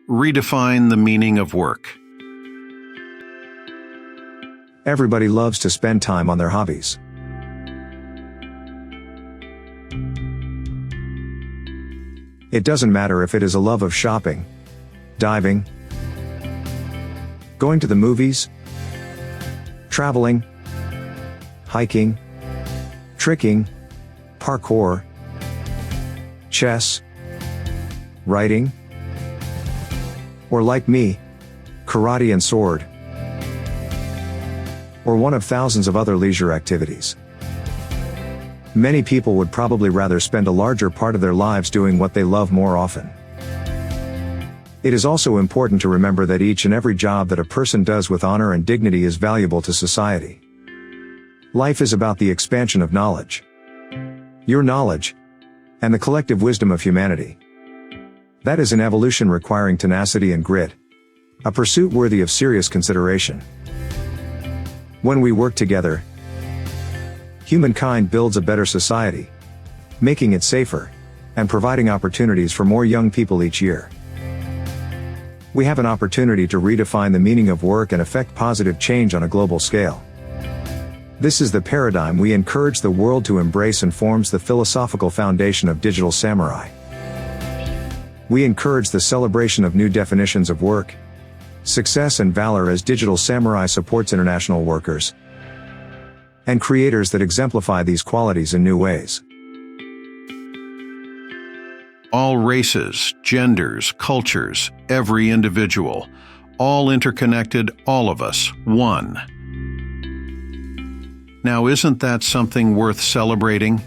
Redefine the meaning of work. Everybody loves to spend time on their hobbies. It doesn't matter if it is a love of shopping, diving, going to the movies, traveling, hiking, tricking, parkour, chess, writing, or like me, karate and sword, or one of thousands of other leisure activities. Many people would probably rather spend a larger part of their lives doing what they love more often. It is also important to remember that each and every job that a person does with honor and dignity is valuable to society. Life is about the expansion of knowledge. Your knowledge, and the collective wisdom of humanity. That is an evolution requiring tenacity and grit, a pursuit worthy of serious consideration. When we work together, humankind builds a better society, making it safer, and providing opportunities for more young people each year. We have an opportunity to redefine the meaning of work and effect positive change on a global scale. This is the paradigm we encourage the world to embrace and forms the philosophical foundation of digital samurai. We encourage the celebration of new definitions of work, success and valor as digital samurai supports international workers and creators that exemplify these qualities in new ways. All races, genders, cultures, every individual, all interconnected, all of us, one. Now, isn't that something worth celebrating?